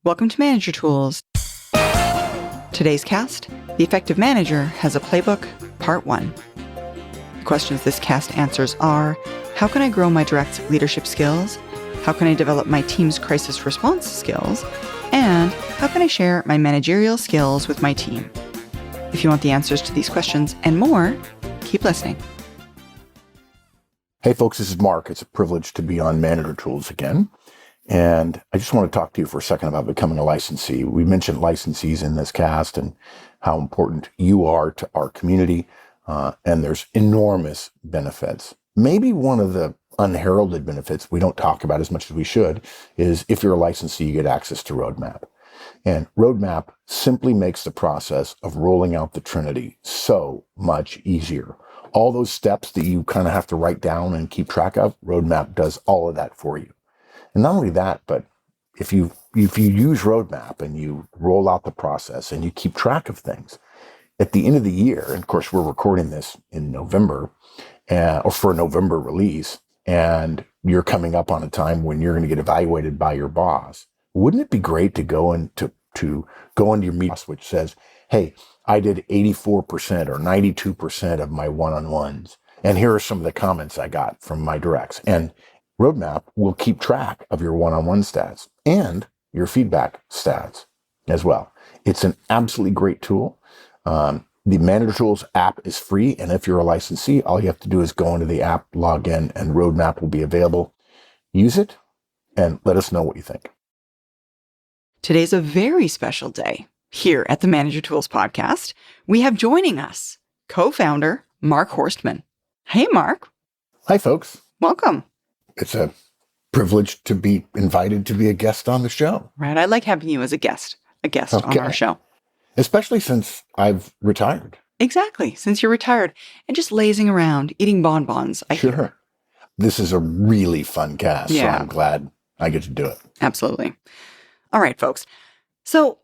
Welcome to Manager Tools. Today's cast, The Effective Manager Has a Playbook, Part 1. The questions this cast answers are, how can I grow my direct leadership skills? How can I develop my team's crisis response skills? And how can I share my managerial skills with my team? If you want the answers to these questions and more, keep listening. Hey folks, this is Mark. It's a privilege to be on Manager Tools again. And I just want to talk to you for a second about becoming a licensee. We mentioned licensees in this cast and how important you are to our community. And there's enormous benefits. Maybe one of the unheralded benefits we don't talk about as much as we should is if you're a licensee, you get access to Roadmap. And Roadmap simply makes the process of rolling out the Trinity so much easier. All those steps that you kind of have to write down and keep track of, Roadmap does all of that for you. And not only that, but if you use Roadmap and you roll out the process and you keep track of things, at the end of the year, and of course we're recording this in November, or for a November release, and you're coming up on a time when you're going to get evaluated by your boss, wouldn't it be great to go into your meeting, which says, hey, I did 84% or 92% of my one-on-ones. And here are some of the comments I got from my directs. And Roadmap will keep track of your one-on-one stats and your feedback stats as well. It's an absolutely great tool. The Manager Tools app is free. And if you're a licensee, all you have to do is go into the app, log in, and Roadmap will be available. Use it and let us know what you think. Today's a very special day. Here at the Manager Tools podcast, we have joining us co-founder Mark Horstman. Hey, Mark. Hi, folks. Welcome. It's a privilege to be invited to be a guest on the show. Right. I like having you as a guest on our show. Especially since I've retired. Exactly. Since you're retired and just lazing around, eating bonbons. Sure. This is a really fun cast, so I'm glad I get to do it. Absolutely. All right, folks. So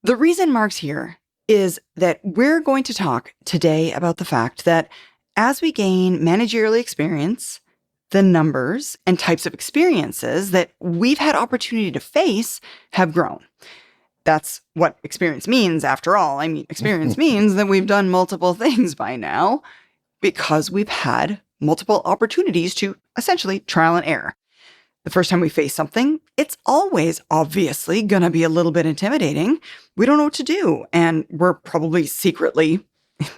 the reason Mark's here is that we're going to talk today about the fact that as we gain managerial experience, the numbers and types of experiences that we've had opportunity to face have grown. That's what experience means, after all. I mean, experience means that we've done multiple things by now because we've had multiple opportunities to essentially trial and error. The first time we face something, it's always obviously going to be a little bit intimidating. We don't know what to do. And we're probably secretly,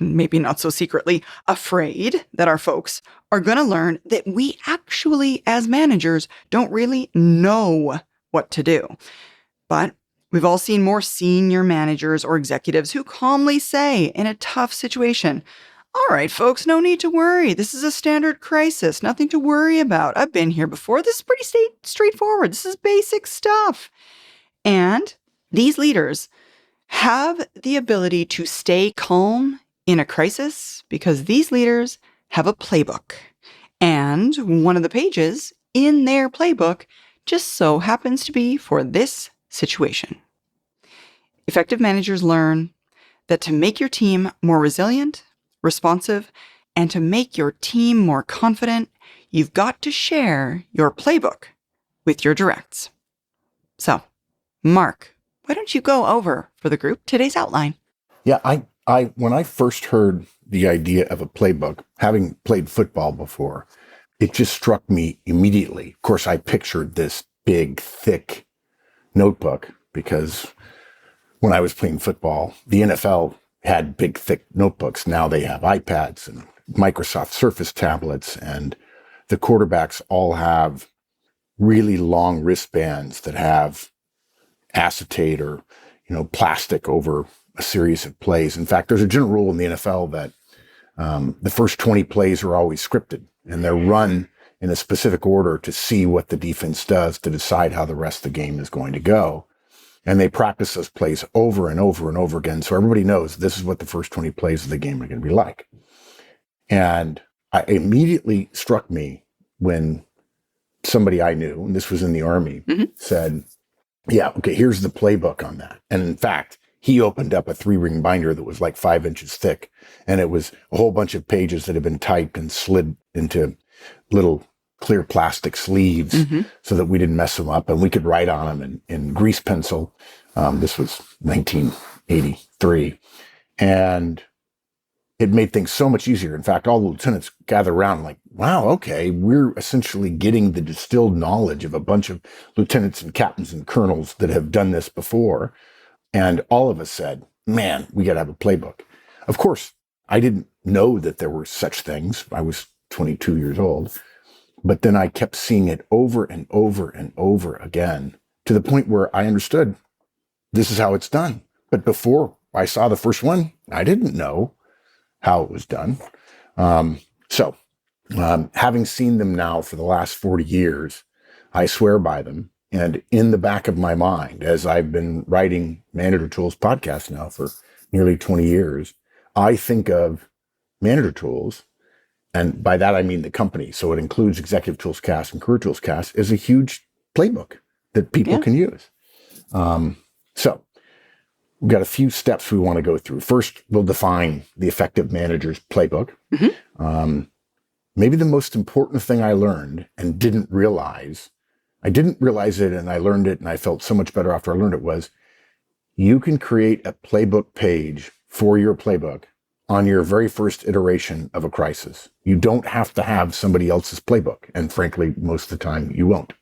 maybe not so secretly, afraid that our folks are going to learn that we actually, as managers, don't really know what to do. But we've all seen more senior managers or executives who calmly say in a tough situation, all right, folks, no need to worry. This is a standard crisis. Nothing to worry about. I've been here before. This is pretty straightforward. This is basic stuff. And these leaders have the ability to stay calm in a crisis because these leaders have a playbook. And one of the pages in their playbook just so happens to be for this situation. Effective managers learn that to make your team more resilient, responsive, and to make your team more confident, you've got to share your playbook with your directs. So, Mark, why don't you go over for the group today's outline? Yeah, I when I first heard the idea of a playbook, having played football before, it just struck me immediately. Of course, I pictured this big, thick notebook because when I was playing football, the NFL had big, thick notebooks. Now they have iPads and Microsoft Surface tablets, and the quarterbacks all have really long wristbands that have acetate or, plastic over a series of plays. In fact, there's a general rule in the NFL that the first 20 plays are always scripted, and they're run in a specific order to see what the defense does to decide how the rest of the game is going to go. And they practice those plays over and over and over again. So everybody knows this is what the first 20 plays of the game are going to be like. And it immediately struck me when somebody I knew, and this was in the Army, said, yeah, okay, here's the playbook on that. And in fact, he opened up a 3-ring binder that was like 5 inches thick. And it was a whole bunch of pages that had been typed and slid into little clear plastic sleeves Mm-hmm. so that we didn't mess them up, and we could write on them in grease pencil. This was 1983. And it made things so much easier. In fact, all the lieutenants gathered around like, wow, okay, we're essentially getting the distilled knowledge of a bunch of lieutenants and captains and colonels that have done this before. And all of us said, man, we got to have a playbook. Of course, I didn't know that there were such things. I was 22 years old. But then I kept seeing it over and over and over again to the point where I understood this is how it's done. But before I saw the first one, I didn't know how it was done. Having seen them now for the last 40 years, I swear by them. And in the back of my mind, as I've been writing Manager Tools podcast now for nearly 20 years, I think of Manager Tools, and by that I mean the company, so it includes Executive Tools Cast and Career Tools Cast, as a huge playbook that people can use. So we've got a few steps we want to go through. First, we'll define the effective manager's playbook. Mm-hmm. Maybe the most important thing I learned and didn't realize, I didn't realize it and I learned it and I felt so much better after I learned it, was you can create a playbook page for your playbook on your very first iteration of a crisis. You don't have to have somebody else's playbook. And frankly, most of the time you won't.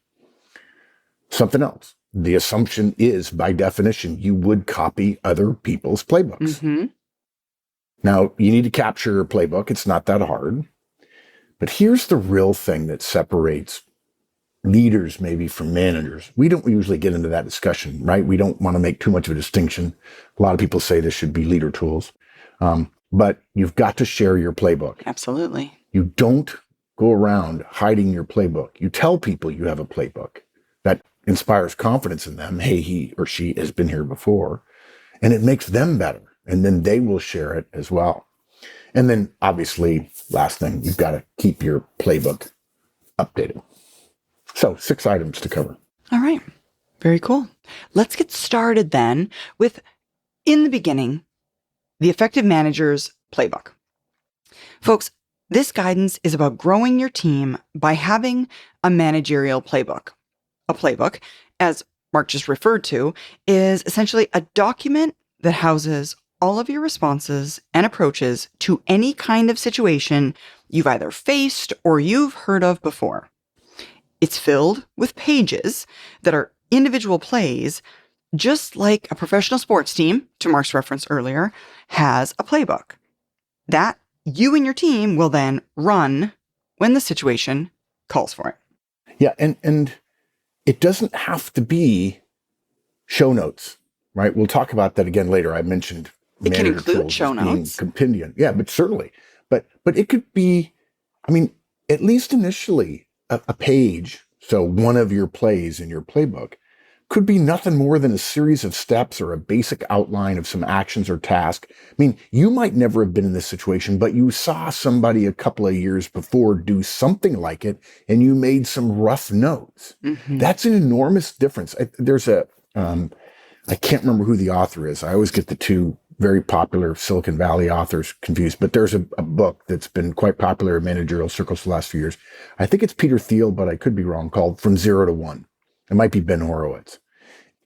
Something else. The assumption is, by definition, you would copy other people's playbooks. Mm-hmm. Now, you need to capture your playbook. It's not that hard. But here's the real thing that separates leaders maybe from managers. We don't usually get into that discussion, right? We don't want to make too much of a distinction. A lot of people say this should be leader tools. But you've got to share your playbook. Absolutely. You don't go around hiding your playbook. You tell people you have a playbook. That inspires confidence in them. Hey, he or she has been here before. And it makes them better. And then they will share it as well. And then obviously, last thing, you've got to keep your playbook updated. So 6 items to cover. All right. Very cool. Let's get started then with, in the beginning, the effective manager's playbook. Folks, this guidance is about growing your team by having a managerial playbook. A playbook, as Mark just referred to, is essentially a document that houses all of your responses and approaches to any kind of situation you've either faced or you've heard of before. It's filled with pages that are individual plays, just like a professional sports team, to Mark's reference earlier, has a playbook that you and your team will then run when the situation calls for it. Yeah, and it doesn't have to be show notes, right? We'll talk about that again later. I mentioned it can include show notes. Compendium. Yeah, but certainly. But it could be, I mean, at least initially, a page, so one of your plays in your playbook, could be nothing more than a series of steps or a basic outline of some actions or task. I mean, you might never have been in this situation, but you saw somebody a couple of years before do something like it, and you made some rough notes. Mm-hmm. That's an enormous difference. There's I can't remember who the author is. I always get the two very popular Silicon Valley authors confused, but there's a book that's been quite popular in managerial circles the last few years. I think it's Peter Thiel, but I could be wrong, called From Zero to One. It might be Ben Horowitz.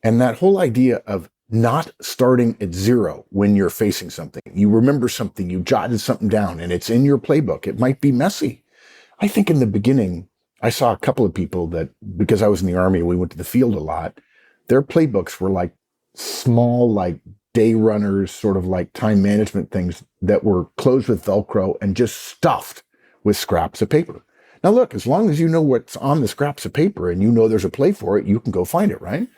And that whole idea of not starting at zero when you're facing something. You remember something, you jotted something down, and it's in your playbook. It might be messy. I think in the beginning, I saw a couple of people that, because I was in the Army, we went to the field a lot, their playbooks were like small, like day runners, sort of like time management things that were closed with Velcro and just stuffed with scraps of paper. Now look, as long as you know what's on the scraps of paper and you know there's a play for it, you can go find it, right?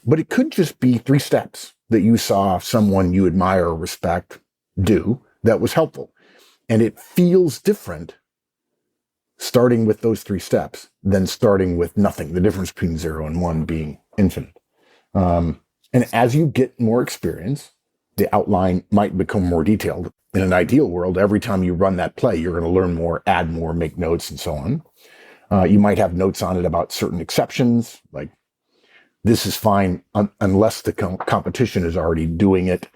But it could just be 3 steps that you saw someone you admire or respect do that was helpful. And it feels different starting with those 3 steps than starting with nothing, the difference between 0 and 1 being infinite. And as you get more experience, the outline might become more detailed. In an ideal world, every time you run that play, you're going to learn more, add more, make notes, and so on. You might have notes on it about certain exceptions, like this is fine unless the competition is already doing it.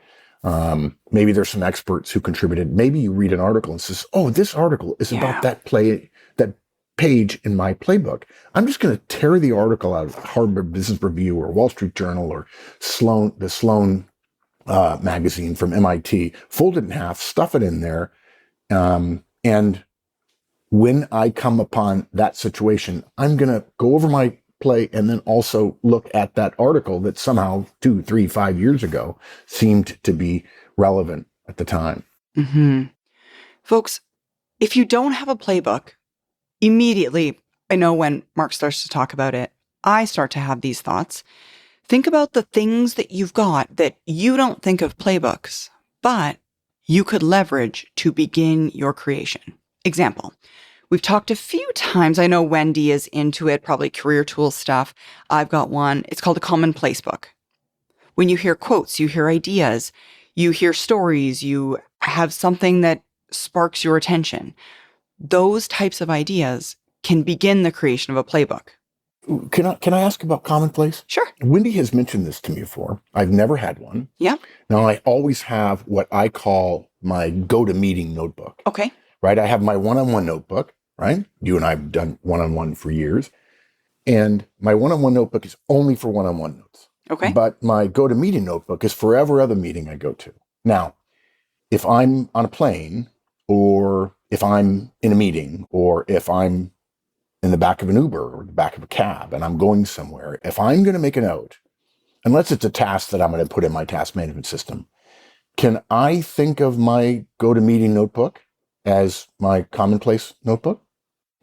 Maybe there's some experts who contributed. Maybe you read an article and says, oh, this article is about that play, that page in my playbook, I'm just going to tear the article out of Harvard Business Review or Wall Street Journal or the Sloan magazine from MIT, fold it in half, stuff it in there. And when I come upon that situation, I'm going to go over my play and then also look at that article that somehow 2, 3, 5 years ago seemed to be relevant at the time. Mm-hmm. Folks, if you don't have a playbook, immediately, I know when Mark starts to talk about it, I start to have these thoughts. Think about the things that you've got that you don't think of playbooks, but you could leverage to begin your creation. Example, we've talked a few times. I know Wendy is into it, probably career tool stuff. I've got one. It's called a commonplace book. When you hear quotes, you hear ideas, you hear stories, you have something that sparks your attention. Those types of ideas can begin the creation of a playbook. Can I ask about commonplace? Sure. Wendy has mentioned this to me before. I've never had one. Yeah. Now, I always have what I call my go-to-meeting notebook. Okay. Right? I have my one-on-one notebook, right? You and I have done one-on-one for years. And my one-on-one notebook is only for one-on-one notes. Okay. But my go-to-meeting notebook is for every other meeting I go to. Now, if I'm on a plane, or if I'm in a meeting, or if I'm in the back of an Uber or the back of a cab and I'm going somewhere, if I'm going to make a note, unless it's a task that I'm going to put in my task management system, can I think of my go-to-meeting notebook as my commonplace notebook?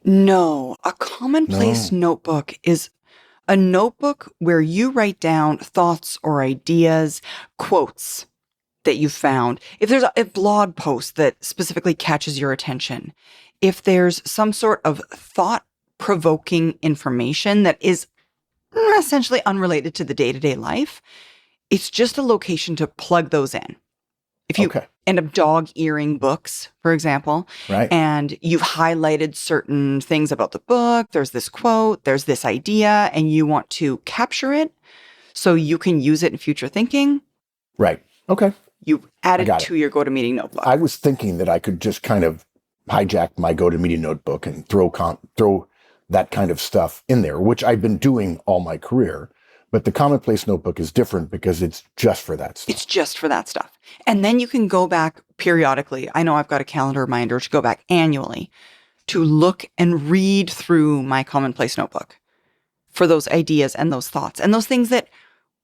No, a commonplace notebook is a notebook where you write down thoughts or ideas, quotes that you found. If there's a blog post that specifically catches your attention, if there's some sort of thought-provoking information that is essentially unrelated to the day-to-day life, it's just a location to plug those in. If you end up dog-earing books, for example, right, and you've highlighted certain things about the book, there's this quote, there's this idea, and you want to capture it so you can use it in future thinking. Right. Okay. You add it to your go-to-meeting notebook. I was thinking that I could just kind of hijack my go-to-meeting notebook and throw that kind of stuff in there, which I've been doing all my career. But the commonplace notebook is different because it's just for that stuff. It's just for that stuff. And then you can go back periodically. I know I've got a calendar reminder to go back annually to look and read through my commonplace notebook for those ideas and those thoughts and those things that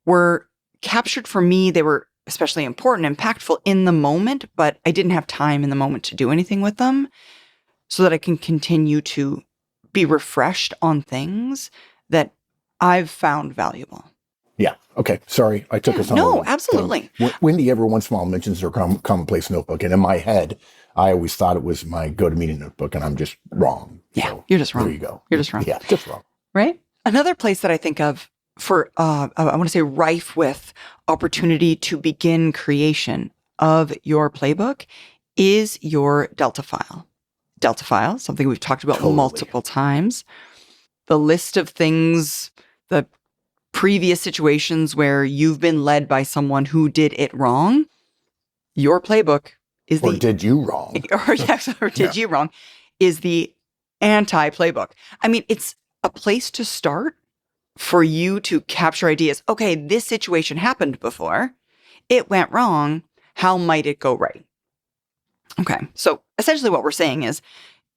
were captured for me. They were especially important, impactful in the moment, but I didn't have time in the moment to do anything with them so that I can continue to be refreshed on things that I've found valuable. Yeah. Okay. Sorry. I took us on. No, absolutely. Wendy every once in a while mentions her commonplace notebook. And in my head, I always thought it was my go-to-meeting notebook, and I'm just wrong. Yeah. So, you're just wrong. There you go. You're just wrong. Yeah. Just wrong. Right? Another place that I think of for, I want to say rife with opportunity to begin creation of your playbook is your Delta file. Delta file, something we've talked about multiple times. The list of things, the previous situations where you've been led by someone who did it wrong. Your playbook is or did you wrong? Or did you wrong is the anti-playbook. I mean, it's a place to start for you to capture ideas. Okay, this situation happened before. It went wrong. How might it go right? Okay, so essentially what we're saying is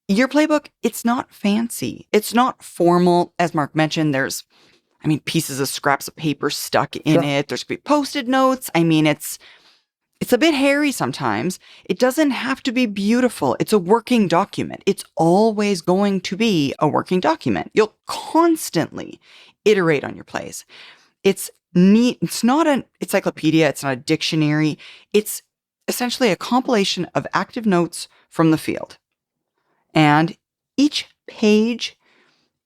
your playbook, it's not fancy. It's not formal. As Mark mentioned, there's, pieces of scraps of paper stuck in it. There's going to be Post-it notes. It's a bit hairy sometimes. It doesn't have to be beautiful. It's a working document. It's always going to be a working document. You'll constantly iterate on your plays. It's neat. It's not an encyclopedia. It's not a dictionary. It's essentially a compilation of active notes from the field. And each page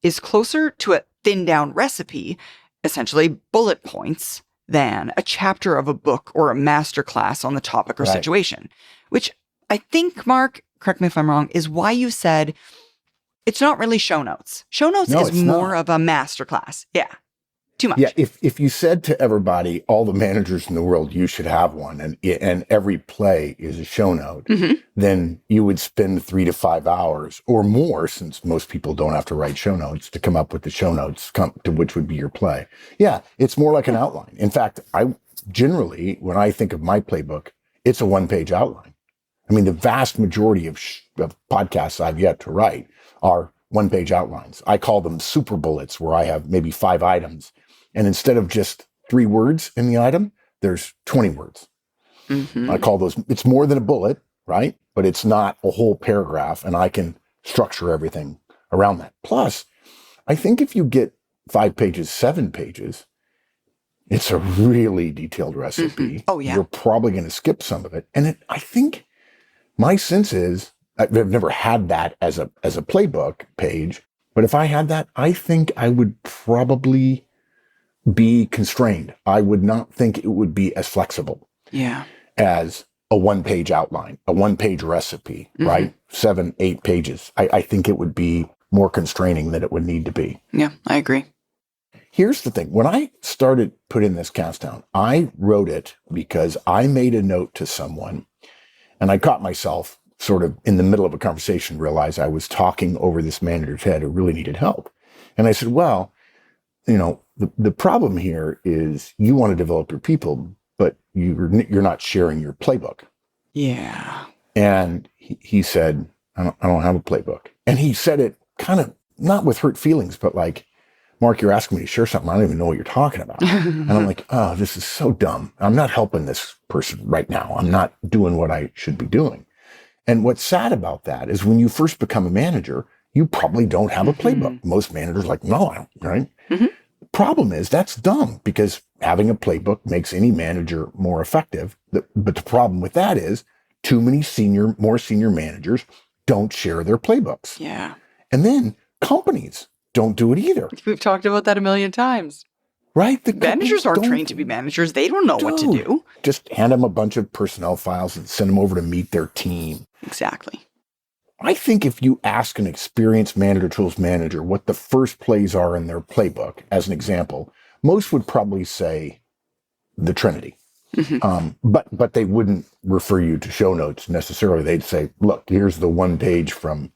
is closer to a thinned down recipe, essentially bullet points, than a chapter of a book or a master class on the topic or situation, which I think, Mark, correct me if I'm wrong, is why you said it's not really show notes. Show notes is more of a master class. Yeah. too much. Yeah, if you said to everybody, all the managers in the world, you should have one, and every play is a show note, then you would spend 3 to 5 hours or more, since most people don't have to write show notes, to come up with the show notes to which would be your play. Yeah, it's more like an outline. In fact, I generally, when I think of my playbook, it's a one-page outline. I mean, the vast majority of podcasts I've yet to write are one-page outlines. I call them super bullets, where I have maybe 5 items. And instead of just 3 words in the item, there's 20 words. I call those, it's more than a bullet, right? But it's not a whole paragraph, and I can structure everything around that. Plus, I think if you get 5 pages, 7 pages, it's a really detailed recipe. Oh, yeah. You're probably going to skip some of it. And I think my sense is, I've never had that as a playbook page, but if I had that, I think I would probably be constrained. I would not think it would be as flexible as a one-page outline, a one-page recipe, right? 7, 8 pages. I think it would be more constraining than it would need to be. Yeah, I agree. Here's the thing. When I started putting this cast down, I wrote it because I made a note to someone, and I caught myself sort of in the middle of a conversation, realized I was talking over this manager's head who really needed help. And I said, well, you know, the problem here is you want to develop your people, but you're not sharing your playbook. Yeah. And he said, I don't have a playbook. And he said it kind of not with hurt feelings, but like, Mark, you're asking me to share something. I don't even know what you're talking about. And I'm like, oh, this is so dumb. I'm not helping this person right now. I'm not doing what I should be doing. And what's sad about that is when you first become a manager, you probably don't have a playbook. Most managers are like, no, I don't, right? The problem is that's dumb, because having a playbook makes any manager more effective. But the problem with that is too many more senior managers don't share their playbooks. Yeah. And then companies don't do it either. We've talked about that a million times. Right? The managers aren't trained to be managers. They don't know what to do. Just hand them a bunch of personnel files and send them over to meet their team. Exactly. I think if you ask an experienced manager tools manager what the first plays are in their playbook, as an example, most would probably say the Trinity. But they wouldn't refer you to show notes necessarily. They'd say, look, here's the one page from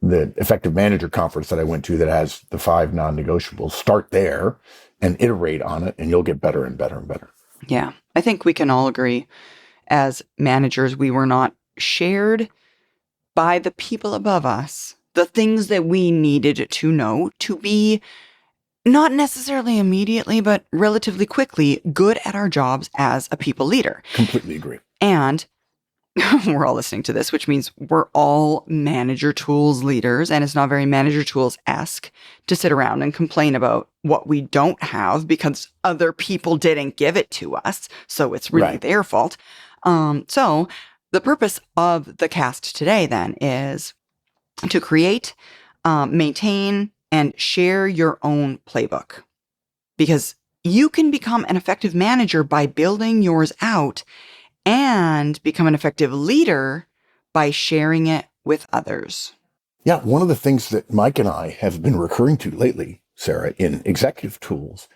the effective manager conference that I went to that has the 5 non-negotiables. Start there and iterate on it, and you'll get better and better and better. Yeah. I think we can all agree as managers, we were not shared by the people above us the things that we needed to know to be not necessarily immediately, but relatively quickly good at our jobs as a people leader. Completely agree. And we're all listening to this, which means we're all manager tools leaders, and it's not very manager tools-esque to sit around and complain about what we don't have because other people didn't give it to us. So it's really their fault. So the purpose of the cast today then is to create, maintain, and share your own playbook, because you can become an effective manager by building yours out and become an effective leader by sharing it with others. Yeah, one of the things that Mike and I have been recurring to lately, Sarah, in executive tools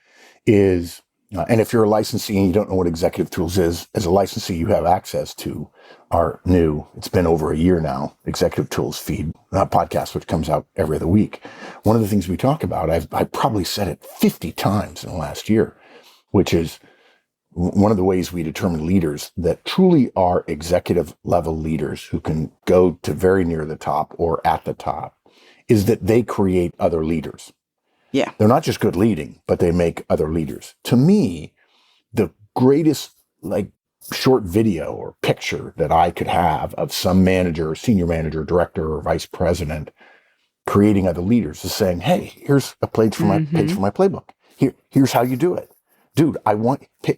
is, and if you're a licensee and you don't know what executive tools is, as a licensee, you have access to our new, it's been over a year now, executive tools feed podcast, which comes out every other week. One of the things we talk about, I've probably said it 50 times in the last year, which is one of the ways we determine leaders that truly are executive level leaders who can go to very near the top or at the top is that they create other leaders. Yeah. They're not just good leading, but they make other leaders. To me, the greatest short video or picture that I could have of some manager, senior manager, director, or vice president creating other leaders is saying, hey, here's a page for my playbook. Here's how you do it. Dude,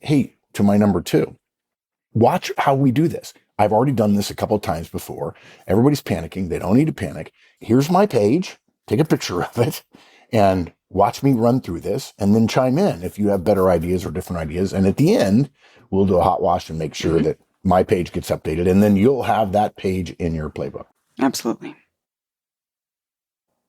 hey, to my number 2, watch how we do this. I've already done this a couple of times before. Everybody's panicking. They don't need to panic. Here's my page. Take a picture of it and watch me run through this, and then chime in if you have better ideas or different ideas. And at the end, we'll do a hot wash and make sure that my page gets updated, and then you'll have that page in your playbook. Absolutely.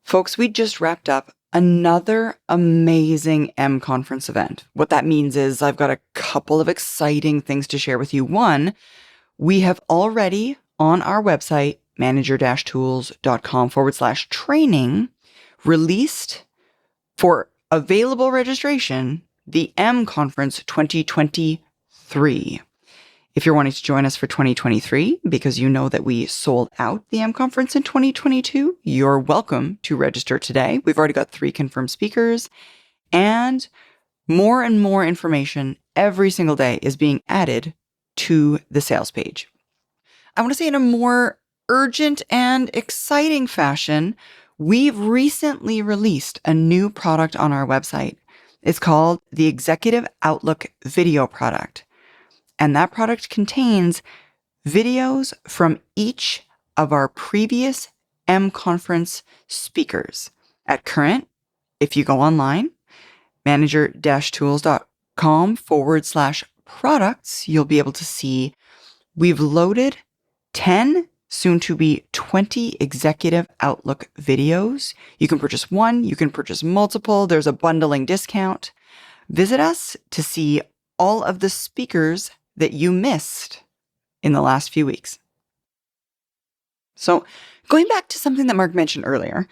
Folks, we just wrapped up another amazing M conference event. What that means is I've got a couple of exciting things to share with you. One, we have already on our website, manager-tools.com/training, released for available registration the M Conference 2023. If you're wanting to join us for 2023, because you know that we sold out the M Conference in 2022, you're welcome to register today. We've already got 3 confirmed speakers, and more information every single day is being added to the sales page. I want to say in a more urgent and exciting fashion, we've recently released a new product on our website. It's called the Executive Outlook Video Product. And that product contains videos from each of our previous M Conference speakers. At current, if you go online, manager-tools.com/products, you'll be able to see we've loaded 10, soon to be 20 Executive Outlook videos. You can purchase one, you can purchase multiple. There's a bundling discount. Visit us to see all of the speakers that you missed in the last few weeks. So going back to something that Mark mentioned earlier,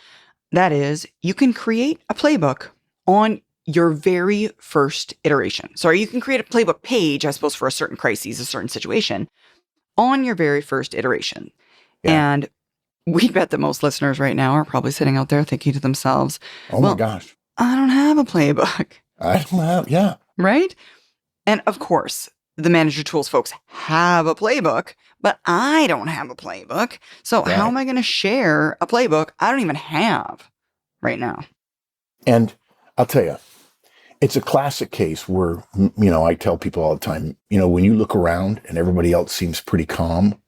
that is, you can create a playbook on your very first iteration. Sorry, you can create a playbook page, I suppose, for a certain crisis, a certain situation, on your very first iteration. Yeah. And we bet that most listeners right now are probably sitting out there thinking to themselves, oh my gosh, I don't have a playbook. Yeah. Right? And of course, the Manager Tools folks have a playbook, but I don't have a playbook. So how am I going to share a playbook I don't even have right now? And I'll tell you, it's a classic case where, I tell people all the time, when you look around and everybody else seems pretty calm,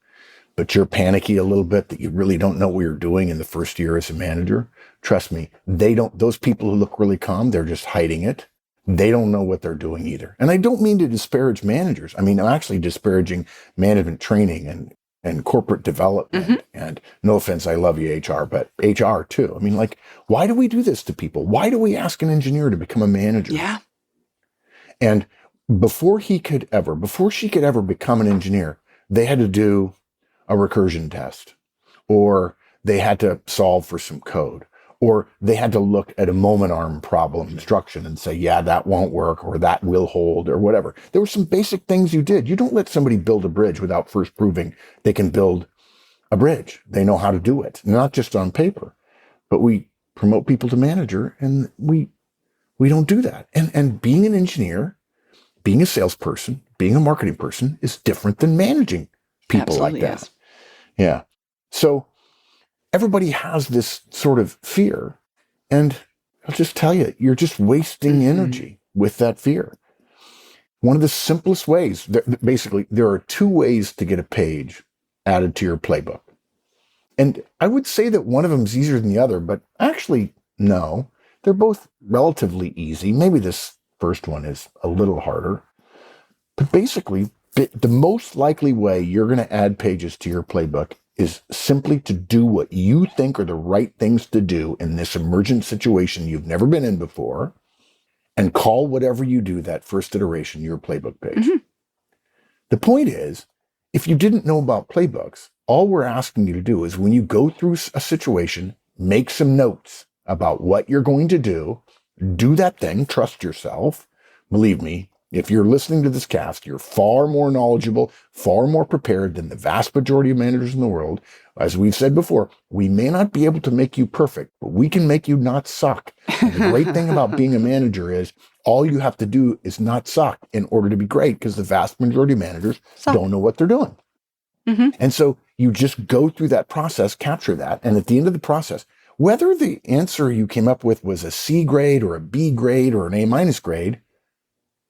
but you're panicky a little bit that you really don't know what you're doing in the first year as a manager. Trust me, those people who look really calm, they're just hiding it. They don't know what they're doing either. And I don't mean to disparage managers. I mean, I'm actually disparaging management training and corporate development. Mm-hmm. And no offense, I love you, HR, but HR too. I mean, why do we do this to people? Why do we ask an engineer to become a manager? Yeah. And before she could ever become an engineer, they had to do a recursion test, or they had to solve for some code, or they had to look at a moment arm problem instruction and say, yeah, that won't work, or that will hold, or whatever. There were some basic things you did. You don't let somebody build a bridge without first proving they can build a bridge. They know how to do it, not just on paper. But we promote people to manager, and we don't do that. And being an engineer, being a salesperson, being a marketing person is different than managing people. Absolutely, like that. Yes. Yeah. So everybody has this sort of fear, and I'll just tell you, you're just wasting energy with that fear. One of the simplest ways, there are 2 ways to get a page added to your playbook. And I would say that one of them is easier than the other, but actually, no, they're both relatively easy. Maybe this first one is a little harder, but basically, the most likely way you're going to add pages to your playbook is simply to do what you think are the right things to do in this emergent situation you've never been in before, and call whatever you do that first iteration your playbook page. Mm-hmm. The point is, if you didn't know about playbooks, all we're asking you to do is when you go through a situation, make some notes about what you're going to do that thing, trust yourself. Believe me, if you're listening to this cast, you're far more knowledgeable, far more prepared than the vast majority of managers in the world. As we've said before, we may not be able to make you perfect, but we can make you not suck. And the great thing about being a manager is all you have to do is not suck in order to be great, because the vast majority of managers don't know what they're doing. Mm-hmm. And so you just go through that process, capture that, and at the end of the process, whether the answer you came up with was a C grade or a B grade or an A- grade,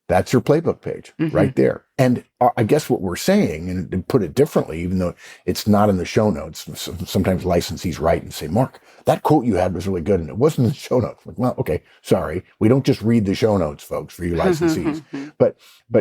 that's your playbook page right there. And I guess what we're saying, and to put it differently, even though it's not in the show notes, sometimes licensees write and say, Mark, that quote you had was really good, and it wasn't in the show notes. Like, well, okay, sorry. We don't just read the show notes, folks, for you licensees. But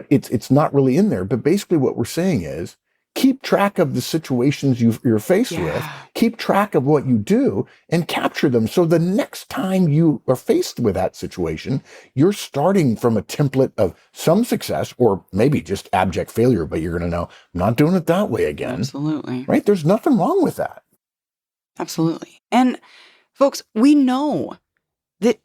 it's not really in there. But basically what we're saying is, keep track of the situations you're faced with, keep track of what you do, and capture them. So the next time you are faced with that situation, you're starting from a template of some success or maybe just abject failure, but you're going to know, I'm not doing it that way again. Absolutely. Right? There's nothing wrong with that. Absolutely. And folks, we know that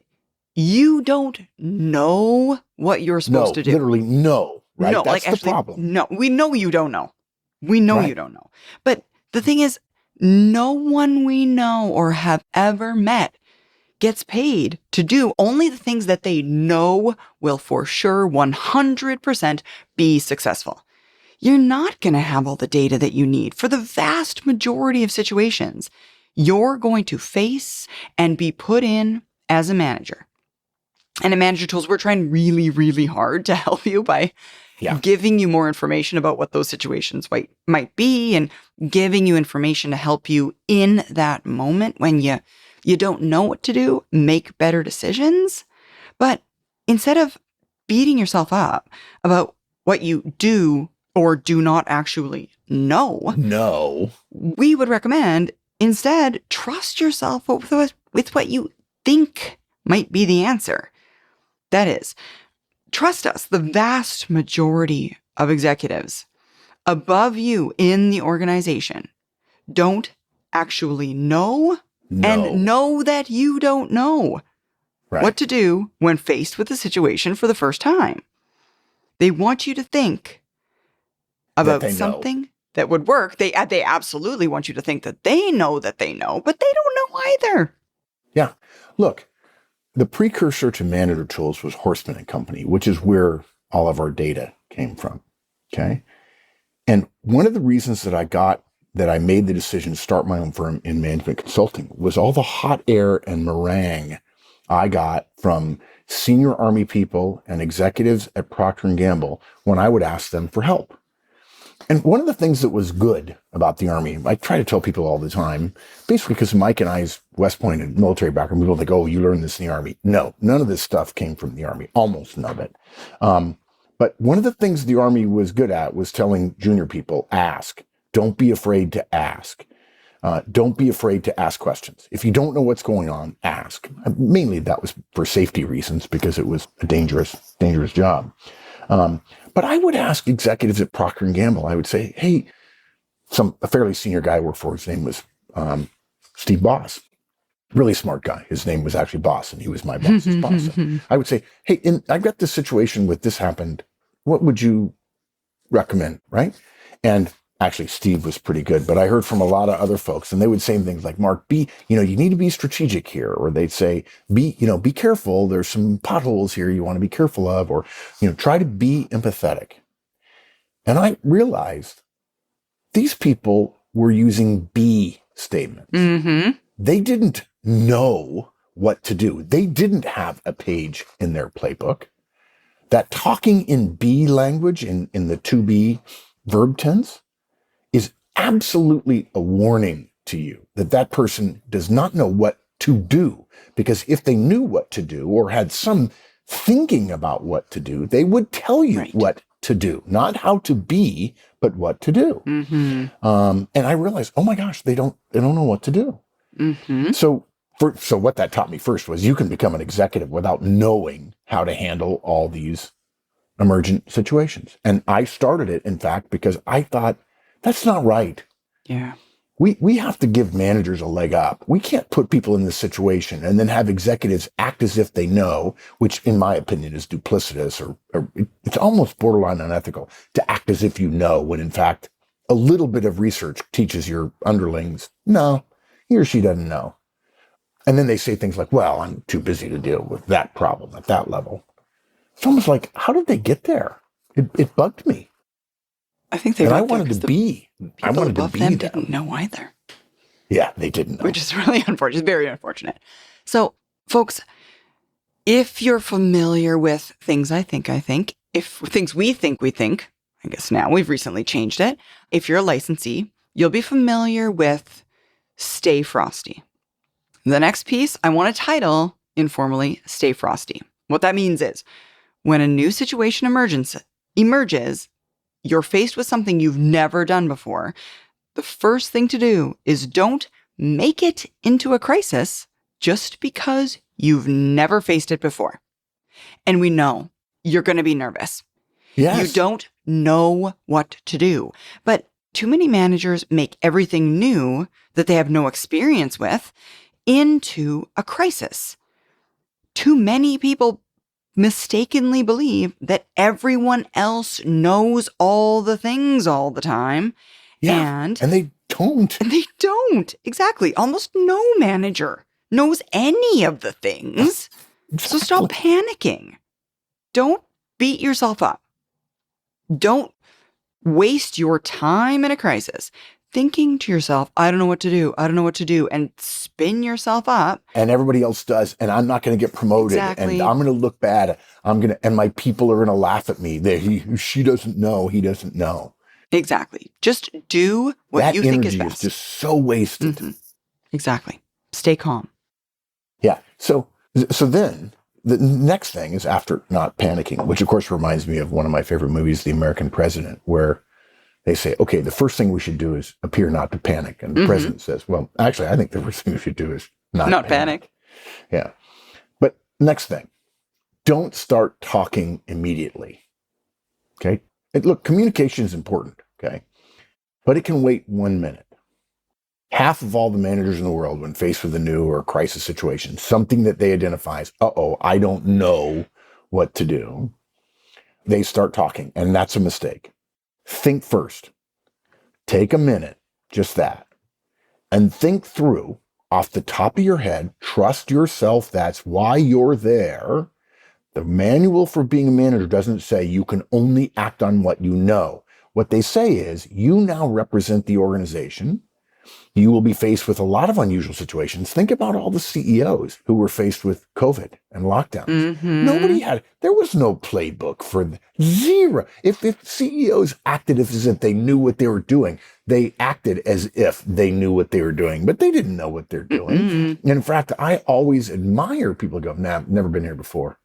you don't know what you're supposed to do. Literally no. Right? No, That's like the problem. No, we know you don't know. We know Right. you don't know. But the thing is, no one we know or have ever met gets paid to do only the things that they know will for sure 100% be successful. You're not going to have all the data that you need for the vast majority of situations you're going to face and be put in as a manager. And at Manager Tools, we're trying really, really hard to help you by giving you more information about what those situations might be and giving you information to help you in that moment when you don't know what to do, make better decisions. But instead of beating yourself up about what you do or do not actually know, we would recommend instead trust yourself with what you think might be the answer. That is, trust us, the vast majority of executives above you in the organization don't actually know and know that you don't know what to do when faced with a situation for the first time. They want you to think about something that would work. They absolutely want you to think that they know, but they don't know either. Yeah. Look, the precursor to Manager Tools was Horstman and Company, which is where all of our data came from. Okay. And one of the reasons that I made the decision to start my own firm in management consulting was all the hot air and meringue I got from senior Army people and executives at Procter & Gamble when I would ask them for help. And one of the things that was good about the Army, I try to tell people all the time, basically because Mike and I's West Point and military background, people think, oh, you learned this in the Army. No, none of this stuff came from the Army, almost none of it. But one of the things the Army was good at was telling junior people, ask. Don't be afraid to ask. Don't be afraid to ask questions. If you don't know what's going on, ask. Mainly that was for safety reasons because it was a dangerous job. But I would ask executives at Procter & Gamble, I would say, hey, a fairly senior guy I worked for, his name was Steve Boss. Really smart guy. His name was actually Boss, and he was my boss's boss. So I would say, hey, I've got this situation with this happened. What would you recommend, right? And actually, Steve was pretty good, but I heard from a lot of other folks, and they would say things like, Mark, you need to be strategic here. Or they'd say, be careful. There's some potholes here you want to be careful of, or, try to be empathetic. And I realized these people were using be statements. Mm-hmm. They didn't know what to do. They didn't have a page in their playbook. That talking in be language in the to be verb tense is absolutely a warning to you that person does not know what to do. Because if they knew what to do or had some thinking about what to do, they would tell you what to do, not how to be, but what to do. Mm-hmm. And I realized, oh my gosh, they don't know what to do. Mm-hmm. So what that taught me first was you can become an executive without knowing how to handle all these emergent situations. And I started it, in fact, because I thought, that's not right. Yeah. We have to give managers a leg up. We can't put people in this situation and then have executives act as if they know, which in my opinion is duplicitous or it's almost borderline unethical to act as if you know, when in fact a little bit of research teaches your underlings, no, he or she doesn't know. And then they say things like, well, I'm too busy to deal with that problem at that level. It's almost like, how did they get there? It bugged me. I think they. And I wanted to be. I wanted to be them. Didn't know either. Yeah, they didn't know. Which is really unfortunate. Very unfortunate. So, folks, if you're familiar with things I think, if things we think, I guess now we've recently changed it. If you're a licensee, you'll be familiar with Stay Frosty. The next piece I want to title informally Stay Frosty. What that means is when a new situation emerges, you're faced with something you've never done before, the first thing to do is don't make it into a crisis just because you've never faced it before. And we know you're going to be nervous. Yes. You don't know what to do. But too many managers make everything new that they have no experience with into a crisis. Too many people mistakenly believe that everyone else knows all the things all the time. Yeah. And they don't. And they don't. Exactly. Almost no manager knows any of the things. Exactly. So stop panicking. Don't beat yourself up. Don't waste your time in a crisis thinking to yourself, I don't know what to do. I don't know what to do. And spin yourself up. And everybody else does. And I'm not going to get promoted. Exactly. And I'm going to look bad. And my people are going to laugh at me. She doesn't know. He doesn't know. Exactly. Just do what you think is best. That energy is just so wasted. Mm-hmm. Exactly. Stay calm. Yeah. So then the next thing is, after not panicking, which of course reminds me of one of my favorite movies, The American President, where they say, okay, the first thing we should do is appear not to panic. And the president says, well, actually, I think the first thing we should do is not panic. Yeah. But next thing, don't start talking immediately. Okay. Look, communication is important. Okay. But it can wait 1 minute. Half of all the managers in the world, when faced with a new or crisis situation, something that they identify as, I don't know what to do, they start talking. And that's a mistake. Think first. Take a minute, just that, and think through off the top of your head. Trust yourself. That's why you're there. The manual for being a manager doesn't say you can only act on what you know. What they say is you now represent the organization. You will be faced with a lot of unusual situations. Think about all the CEOs who were faced with COVID and lockdowns. Mm-hmm. There was no playbook for zero. If CEOs acted as if they knew what they were doing, they acted as if they knew what they were doing, but they didn't know what they're doing. Mm-hmm. And in fact, I always admire people who go, nah, I've never been here before,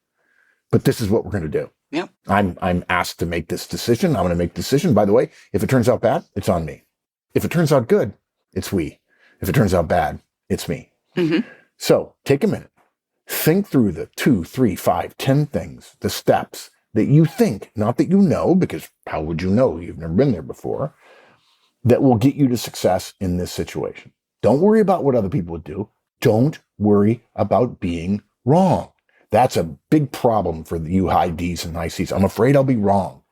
but this is what we're going to do. Yep. I'm asked to make this decision. I'm going to make the decision. By the way, if it turns out bad, it's on me. If it turns out good, it's we. If it turns out bad, it's me. Mm-hmm. So take a minute. Think through the 2, 3, 5, 10 things, the steps that you think, not that you know, because how would you know? You've never been there before, that will get you to success in this situation. Don't worry about what other people would do. Don't worry about being wrong. That's a big problem for you high Ds and high Cs. I'm afraid I'll be wrong.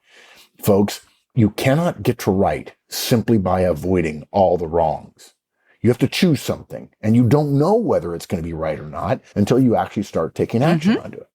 Folks, you cannot get to right simply by avoiding all the wrongs. You have to choose something, and you don't know whether it's going to be right or not until you actually start taking action onto it.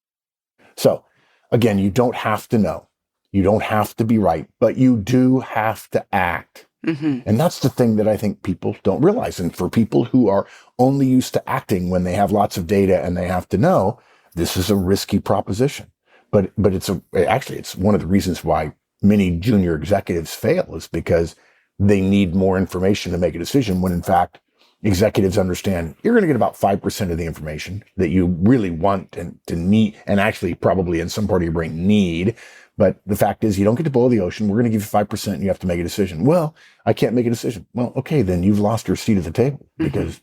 So, again, you don't have to know. You don't have to be right, but you do have to act. Mm-hmm. And that's the thing that I think people don't realize. And for people who are only used to acting when they have lots of data and they have to know, this is a risky proposition. But it's one of the reasons why many junior executives fail, is because they need more information to make a decision, when in fact executives understand you're going to get about 5% of the information that you really want and to need, and actually probably in some part of your brain need. But the fact is, you don't get to boil the ocean. We're going to give you 5% and you have to make a decision. Well, I can't make a decision. Well, okay, then you've lost your seat at the table, because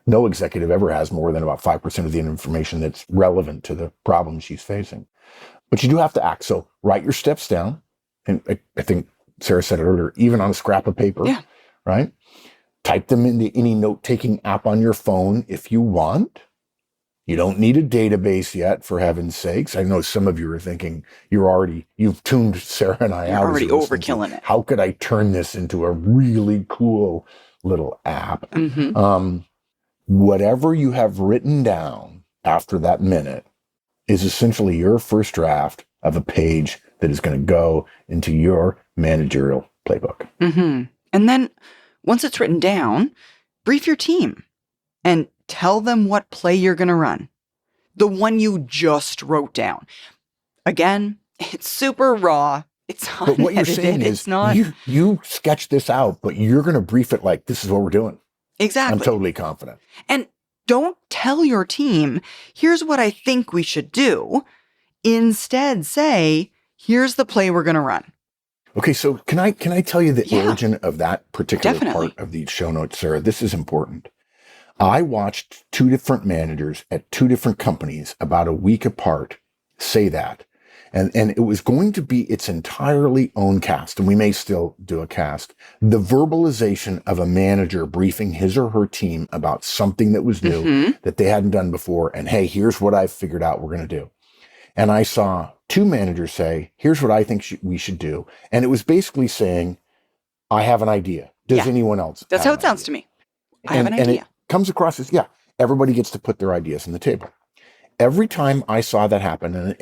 no executive ever has more than about 5% of the information that's relevant to the problem she's facing. But you do have to act. So write your steps down. And I think Sarah said it earlier, even on a scrap of paper, right? Type them into any note-taking app on your phone if you want. You don't need a database yet, for heaven's sakes. I know some of you are thinking you've tuned Sarah and I out. You're already overkilling it. How could I turn this into a really cool little app? Mm-hmm. Whatever you have written down after that minute is essentially your first draft of a page that is going to go into your managerial playbook. Mm-hmm. And then once it's written down, brief your team and tell them what play you're going to run. The one you just wrote down. Again, it's super raw. It's unedited. But what you're saying is you sketch this out, but you're going to brief it like, this is what we're doing. Exactly. I'm totally confident. And don't tell your team, here's what I think we should do. Instead, say, here's the play we're going to run. Okay, so can I tell you the Yeah, origin of that particular definitely. part of the show notes, Sarah? This is important. I watched two different managers at two different companies about a week apart say that. And it was going to be its entirely own cast, and we may still do a cast. The verbalization of a manager briefing his or her team about something that was new Mm-hmm. that they hadn't done before. And hey, here's what I've figured out we're going to do. And I saw two managers say, here's what I think we should do. And it was basically saying, I have an idea. Does Yeah, anyone else that's have how an it sounds idea? to me. I have an And it idea. comes across as, yeah, everybody gets to put their ideas on the table. Every time I saw that happen,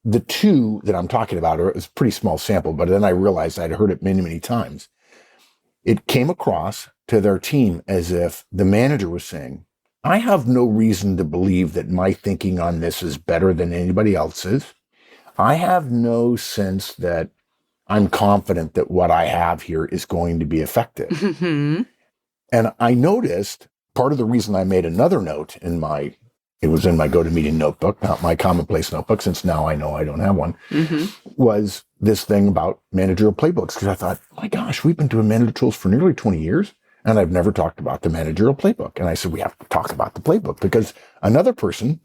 the two that I'm talking about it was a pretty small sample, but then I realized I'd heard it many, many times. It came across to their team as if the manager was saying, I have no reason to believe that my thinking on this is better than anybody else's. I have no sense that I'm confident that what I have here is going to be effective. Mm-hmm. And I noticed part of the reason I made another note it was in my GoToMeeting notebook, not my commonplace notebook, since now I know I don't have one, Mm-hmm. was this thing about managerial playbooks. Because I thought, my gosh, we've been doing manager tools for nearly 20 years, and I've never talked about the managerial playbook. And I said, we have to talk about the playbook because another person,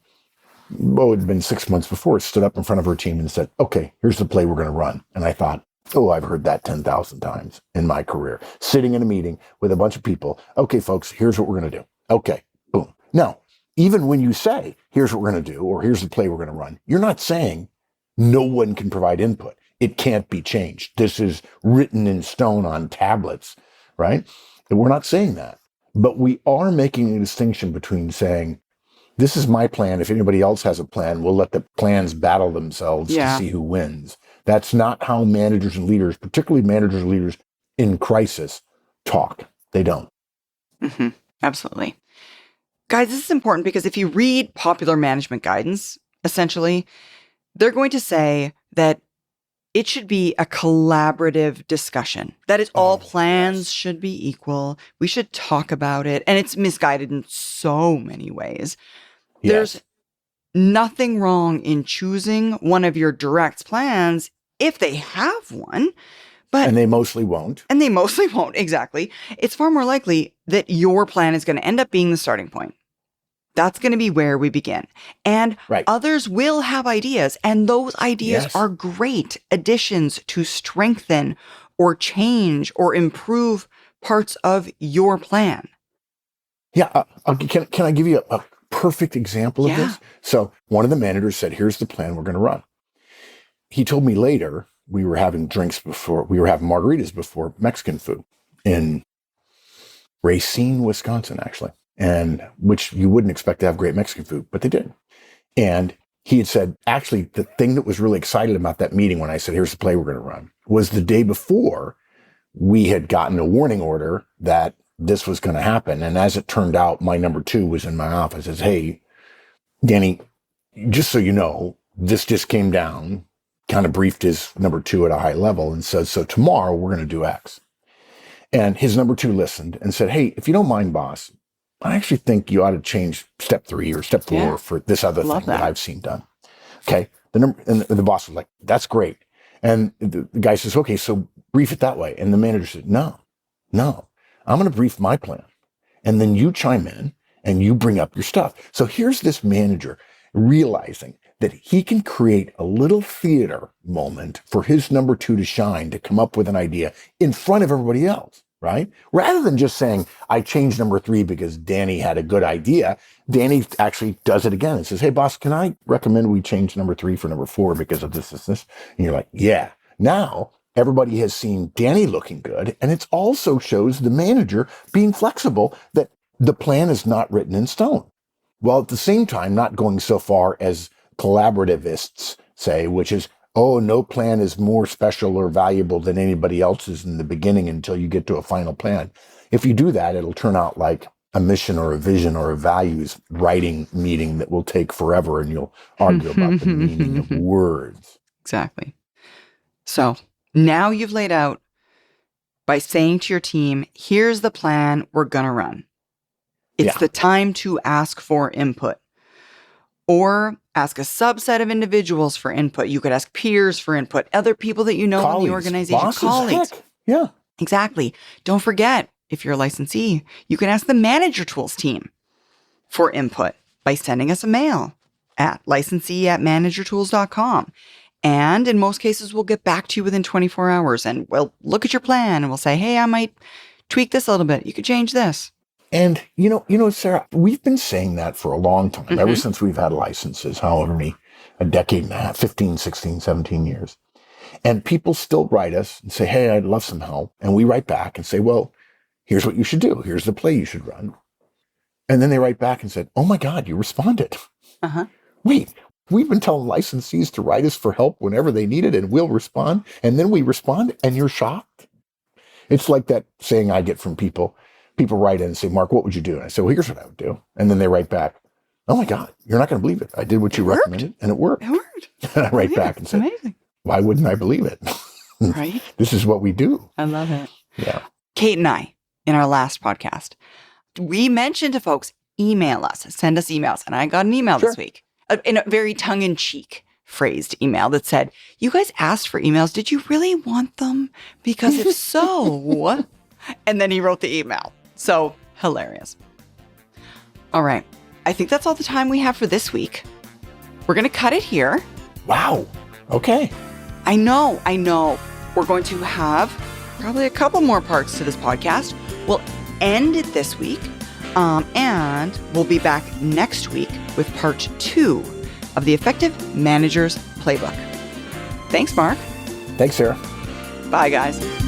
it had been 6 months before, stood up in front of her team and said, okay, here's the play we're going to run. And I thought, oh, I've heard that 10,000 times in my career, sitting in a meeting with a bunch of people. Okay, folks, here's what we're going to do. Okay, boom. Now, even when you say, here's what we're going to do, or here's the play we're going to run, you're not saying no one can provide input. It can't be changed. This is written in stone on tablets, right? And we're not saying that. But we are making a distinction between saying, this is my plan. If anybody else has a plan, we'll let the plans battle themselves to Yeah. see who wins. That's not how managers and leaders, particularly managers and leaders in crisis, talk. They don't. Mm-hmm. Absolutely. Guys, this is important because if you read popular management guidance, essentially, they're going to say that it should be a collaborative discussion. That is, all plans Yes. should be equal. We should talk about it. And it's misguided in so many ways. There's Yes. nothing wrong in choosing one of your directs plans if they have one, but And they mostly won't. and they mostly won't, exactly. It's far more likely that your plan is going to end up being the starting point. That's going to be where we begin. And Right. others will have ideas, and those ideas Yes. are great additions to strengthen or change or improve parts of your plan. Yeah. Can I give you a perfect example of Yeah. this? So one of the managers said, here's the plan we're going to run. He told me later, we were having margaritas before Mexican food in Racine, Wisconsin, actually, and which you wouldn't expect to have great Mexican food, but they did. And he had said, actually, the thing that was really excited about that meeting when I said, here's the play we're going to run, was the day before we had gotten a warning order that this was going to happen. And as it turned out, my number two was in my office. Says, hey, Danny, just so you know, this just came down, kind of briefed his number two at a high level and says, so tomorrow we're going to do X. And his number two listened and said, hey, if you don't mind, boss, I actually think you ought to change step 3 or step 4 Yeah. for this other Love thing that that. I've seen done. Okay. And the boss was like, that's great. And the guy says, okay, so brief it that way. And the manager said, no, I'm going to brief my plan. And then you chime in and you bring up your stuff. So here's this manager realizing that he can create a little theater moment for his number two to shine, to come up with an idea in front of everybody else, right? Rather than just saying, I changed number 3 because Danny had a good idea. Danny actually does it again and says, hey, boss, can I recommend we change number 3 for number 4 because of this. And you're like, yeah. Now everybody has seen Danny looking good. And it also shows the manager being flexible, that the plan is not written in stone. While at the same time, not going so far as collaborativists say, which is, oh, no plan is more special or valuable than anybody else's in the beginning until you get to a final plan. If you do that, it'll turn out like a mission or a vision or a values writing meeting that will take forever, and you'll argue about the meaning of words. Exactly. So now you've laid out by saying to your team, here's the plan we're going to run. It's Yeah. the time to ask for input. Or ask a subset of individuals for input. You could ask peers for input, other people that you know in the organization, bosses, colleagues. heck, yeah. Exactly. Don't forget, if you're a licensee, you can ask the manager tools team for input by sending us a mail at licensee@managertools.com. And in most cases, we'll get back to you within 24 hours and we'll look at your plan and we'll say, hey, I might tweak this a little bit. You could change this. And, Sarah, we've been saying that for a long time, ever since we've had licenses, however many, a decade and a half, 15, 16, 17 years. And people still write us and say, hey, I'd love some help. And we write back and say, well, here's what you should do. Here's the play you should run. And then they write back and said, oh my God, you responded. Wait, we've been telling licensees to write us for help whenever they need it and we'll respond. And then we respond and you're shocked. It's like that saying I get from people. People write in and say, Mark, what would you do? And I say, well, here's what I would do. And then they write back, oh my God, you're not going to believe it. I did what you recommended and it worked. It worked. And I write back and say, amazing. Why wouldn't I believe it? Right? This is what we do. I love it. Yeah. Kate and I, in our last podcast, we mentioned to folks, email us, send us emails. And I got an email this week, in a very tongue-in-cheek phrased email that said, you guys asked for emails. Did you really want them? Because if so, and then he wrote the email. So hilarious. All right. I think that's all the time we have for this week. We're going to cut it here. Wow. Okay. I know. We're going to have probably a couple more parts to this podcast. We'll end it this week. And we'll be back next week with part 2 of the Effective Manager's Playbook. Thanks, Mark. Thanks, Sarah. Bye, guys.